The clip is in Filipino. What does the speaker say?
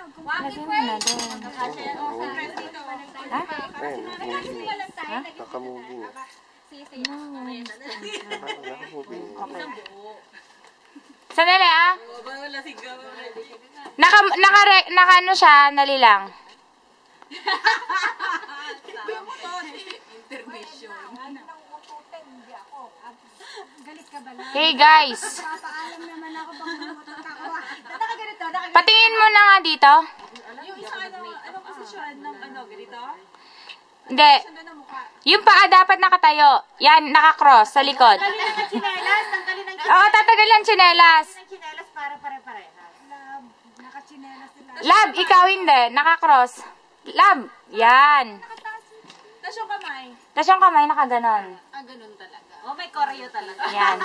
Lagyan mo na doon. Ha? Ha? Nakamovie na. Okay. Sandali ah. Naka ano siya, nalilang. Hey guys. Patingin mo na nga dito. Yung isa anong posisyon ng ganito? Hindi. Yung paa dapat nakatayo. Yan, nakakross sa likod. Tanggalin ang tsinelas, tanggalin ang Oo, tatagal ang tsinelas. tsinelas para pare-parehas. Lab, ikaw hindi. Nakakross. Lab, yan. Tapos yung kamay. Tapos yung kamay nakaganon. Ganun talaga. Oh, may choreo talaga. Yan.